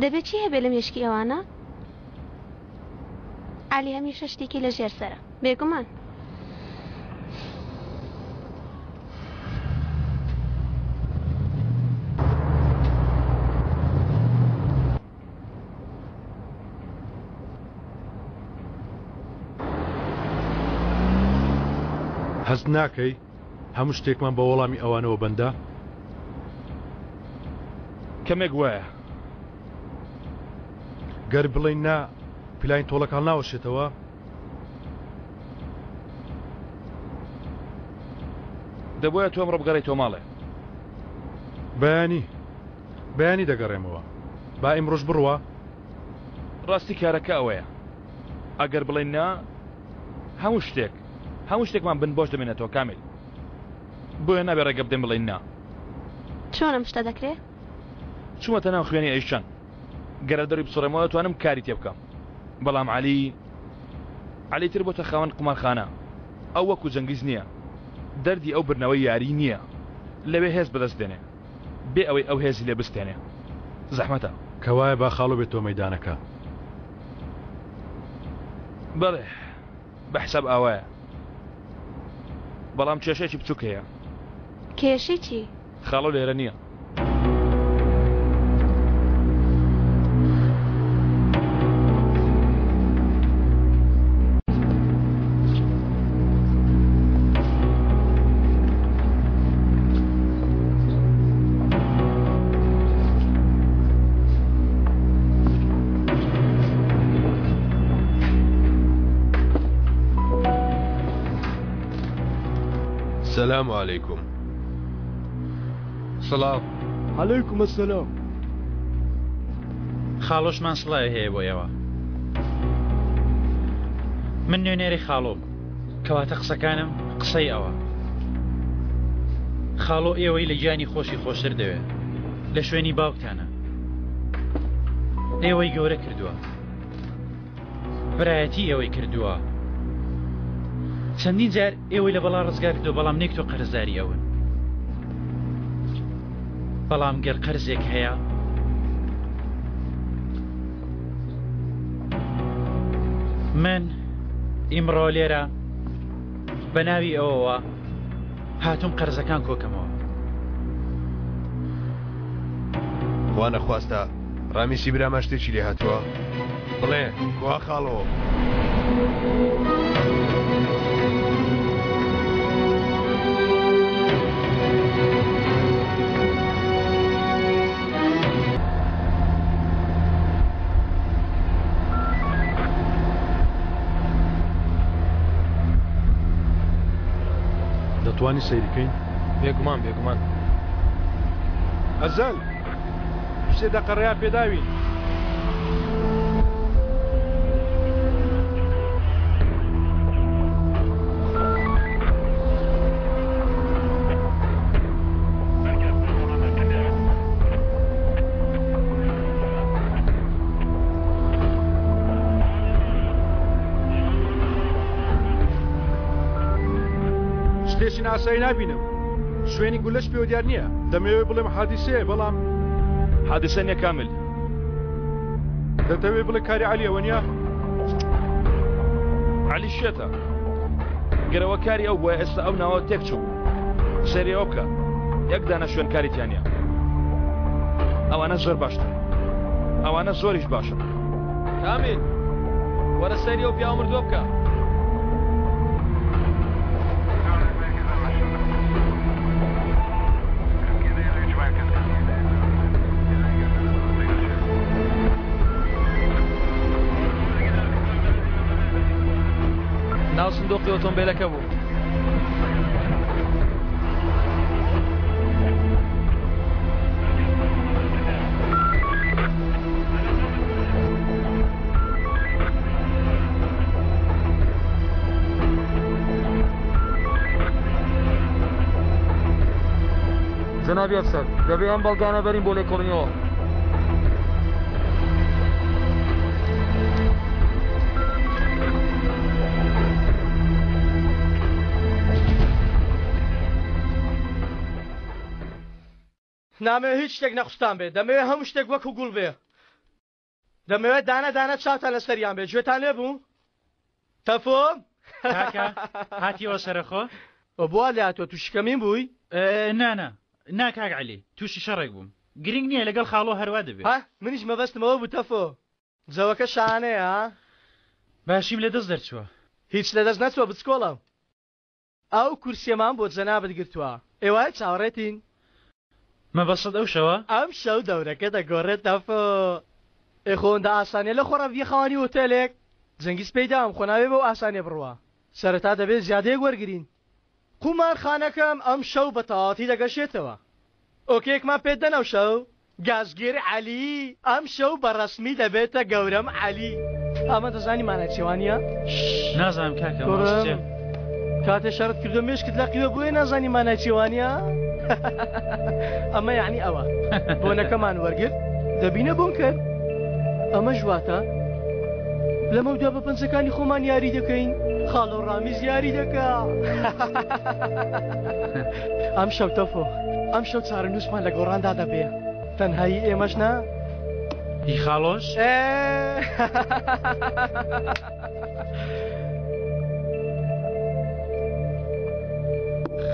دەبێت چی هەبێ لە مێشکی ئەوانە؟ علی هەمیشە شتێکی لە ژێر سەرە بێگومان. هەست ناکەی هەموو شتێکمان بە وەڵامی ئەوانەوە بەندە؟ کەمێک وایە گەر بڵێین نا پلین تۆڵەکان ناوەشێتەوە؟ دەبووە تۆم ڕبگەڕێیتەوە ماڵێ. بەیانی دەگەڕێمەوە. با ئیمڕۆژ بڕوە؟ ڕاستی کارەکە ئەوەیە ئەگەر بڵێن نا هەموو شتێکمان بن بۆش دەمێنێتەوە کامل. بۆیە نابێ ڕێگە بدەین بڵێن نا. چۆن ئەم شتە دەکرێت؟ چوومەتە ناو خوێنی ئەیشان گەرە دەڕی بسوڕێمەوە توانم کاری تێ بکەم. بەڵام علی تر بۆتە خاوەن قومارخانە. ئەو وەکو جەنگیز نییە، دەردی ئەو برنەوەی یاری نییە، لەوێ هێز بەدەست دێنێ بێ ئەوەی ئەو هێزی لێ بستێنێ. زەحمەتە کەوایە با خاڵۆ بێتەوە مەیدانەکە. بەڵێ بە حساب ئاوایە، بەڵام کێشەیەکی بچووک هەیە. کێشی چی؟ خاڵۆ لێرە نییە. السلام عليكم. سلام عليكم السلام. خاڵۆشمان سڵای هەیە بۆ ئێوە. من نوێنێری خاڵۆم، کەواتە قسەکانم قسەی ئەوە. خاڵۆ ئێوەی لە گیانی خۆشی خۆشتر دەوێت لە شوێنی باوکتانە. ئێوەی گەورە کردووە، برایەتی ئێوەی کردووە. چەندین جار ئێوەی لە بەڵا ڕزگار کردو، بەڵام نێک تۆ قەرزداری ئەون. بەڵام گەر قەرزێک هەیە من ئیمڕۆ لێرە بە ناوی ئەوەوە هاتووم قەرزەکان کۆکەمەوە. وا نەخواستە ڕامیسی برامە شتێکی لێ هاتووە؟ بڵێ وا خاڵۆ. دەتوانی سەیریکەین؟ بێگومان. ئەزەل شتێ دەقەڕەیە پێداوین. شتێکی ناسایی نبینم. شوێنی گولەش پێوە دیار نییە. دەمەوێت بڵێم حادیسەیە، بەڵام حادیسە نییە کامل. دەتەوێت بڵێ کاری عەلیەوە نییە؟ عەلی شێتە. گەرەوە کاری ئەو بۆیە ئێستا ئەو ناوە تێک چوو. سەیری ئەو بکە. یەک دانە شوێن کاریتیان نییە. ئەوانە زۆر باشتر. ئەوانە زۆریش باشن. کامل وەرە سەیری ئەو پیاوە مردووە بکە. ناو سندوقی ئۆتۆمبیلەکە بوو. جنابی ئەفسەر، دەبێت ئەم بەڵگانە بەرین بۆ لێکۆڵینەوە. نامەوێت هیچ شتێک نەخستان بێت، دەمەوێت هەموو شتێک وەکو گوڵ بێ. دەمەوێت دانە چاوتان لە سەریان بێت گوێتان لێ بوو تەفۆم کاکە هاتیەوە سەرخۆ بوا لە تۆ تووشکەمین بووی نا کاک عەلی تووشی شەڕێک بووم گرنگ نییە لەگەڵ خاڵۆ هەروە دەبێت منیش مەبەستمەوە بوو تەفۆ جەوەکە شانەیە باشیم لە دەست دەرچووە هیچ لە دەست نەچوە بچکۆڵم ئەو کورسیەمان بۆ جەنابەت گرتووە ئێوە چاوەڕێتین مەبەسەد ئەو شەوە ئەم شەو دەورەکە دەگۆڕێت تەفۆ ئێخۆندا ئاسانیە لە خۆڕەوی خاوەنی هۆتێلێک جەنگیز پێیدام خۆناوێ بەو ئاسانیە بڕوە سەرەتا دەبێت زیادەیەک وەرگرین قومارخانەکەم ئەم شەو بە تەواوەتی دەگەشێتەوە ئۆکێکمان پێ دەنەو شەو گازگیر عەلی ئەم شەو بەڕەسمی دەبێتە گەورەم عەلی ئەمە دەزانی مانەچێوانیە نازانم کاکە کاتێ شەرت کردو مێشکت لە قیوە بۆیە نازانی مانەچێوانیە ئەمە یعنی ئەوە بۆنەکەمان وەرگرت دەبینە بۆن کرد ئەمە ژواتە لەمە دوا بە پەنجەکانی خۆمان یاری دەکەین خاڵۆ ڕامیز یاری دەکا ئەم شەو تەفۆ ئەم شەو چارەنووسمان لە گۆڕاندا دەبێ تەنهایی ئێمەش نا هی خاڵۆش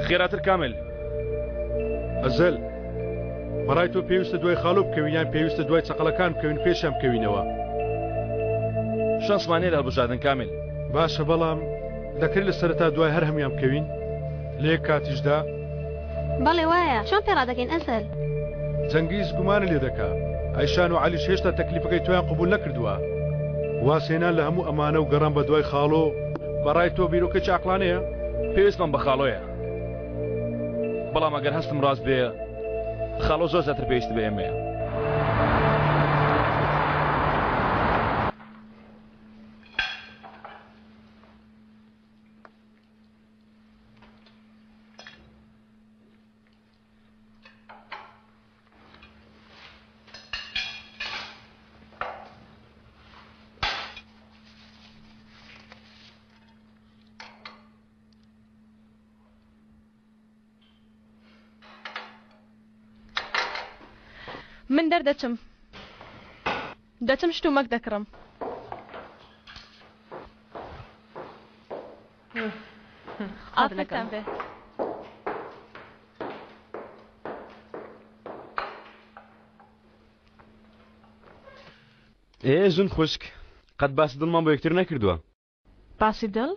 خێراتر کامل ئەزەل بەڕای تۆ پێویستە دوای خاڵۆ بکەوین یان پێویستە دوای چەقەڵەکان بکەوین پێشیان بکەوینەوە شانسمانەیە هەڵبژاردن کامل باشە بەڵام دەکرێت لە سەرەتا دوای هەر هەمویان بکەوین لە یەک کاتیشدا بەڵێ وایە چۆن پێڕادەکەین ئەزەل جەنگیز گومانە لێ دەکا ئایشان و عەلیش هێشتا تەکلیفەکەی تۆیان قبول نەکردووە واسێنان لە هەموو ئەمانە و گەڕان بە دوای خاڵۆ بەڕای تۆ بیرۆکەی عەقلانەیە پێویستمان بە خاڵۆیە بەڵام ئەگەر هەستم ڕاست بێ خاڵۆ زۆر زیاتر پێویست بە ئێمەیە من دەردەچم شتومەک دەکڕم ئافرەتان بێ ژن خوشک قەت باسی دڵمان بۆ یەکتر نەکردووە باسی دڵ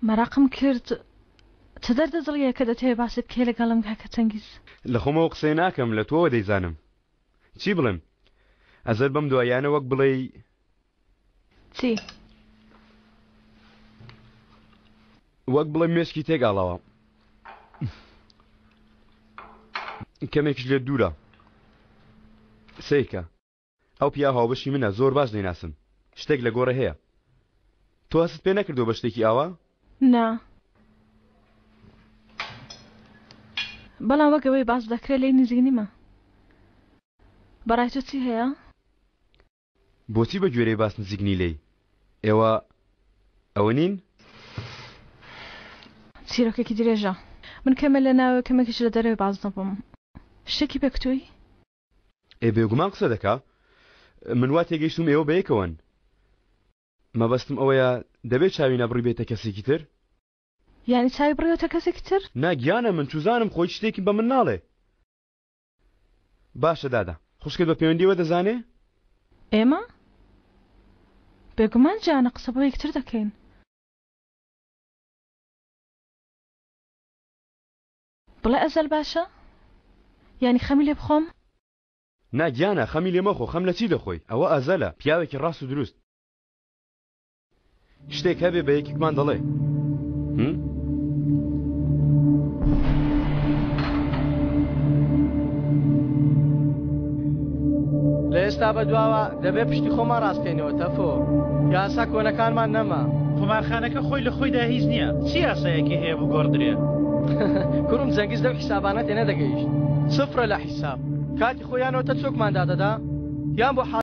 مەراقم کرد چ دەردەزڵیە کە دەتەوێت باسی بکەی لەگەڵم کاکە چەنگیز لە خۆمەوە قسەی ناکەم لە تۆوە دەیزانم چی بڵێم ئەزەر بەم دوایانە وەک بڵێ چی وەک بڵێ مێشکی تێگاڵەوە کەمێکش لێ دوورە سیکە ئەو پیا هاوبەشی منە زۆر باش دەیناسم شتێک لە گۆڕە هەیە تۆ هەست پێ نەکردو بە شتێکی ئاوا نا بەڵام وەگەوەی باس دەکرێت لێی نزیینیمە بەڕای تۆ چی هەیە بۆچی بە گوێرەی باس نزیگنی لێی ئێوە ئەوە نین چیرۆکێکی درێژە من کەمە لە ناوە کەمێکیش لە دەرەوەی باز نەبووم شتێکی پێکتووی بێگومان قسە دەکا من وا تێگەیشتم ئێوە بەیەکەوەن مەبەستم ئەوەیە دەبێت چاوی نەبڕی بێتە کەسێکی تر یعنی چاوی بڕێتە کەسێکی تر ناگیانە من چوزانم خۆی شتێکی بە من ناڵێ باشە دادا خوشکت بە پەیوەندیەوە دەزانێ ئێمە بێگومان جانە قسە بۆ یەکتر دەکەین بڵێ ئەزەل باشە یعنی خەمی لێ بخۆم ناگیانە خەمی لێ مەخۆ خەم لە چی دەخۆی ئەوە ئەزەلە پیاوێکی ڕاست و دروست شتێک هەبێ بە یەکێکمان دەڵێ لە ئێستا بەدواوە دەبێت پشتی خۆمان ڕاستێنەوە تەفۆ یاسا کۆنەکانمان نەما قومارخانەکە خۆی لە خۆیدا هیچ نییە چی یاسایەکی هەیە بگۆڕدرێ کوڕم جەنگیز لەو حیسابانە تێنە دەگەیشت سفرە لە حیساب کاتی خۆیانەوە تە چۆکمان دادەدا یان بۆ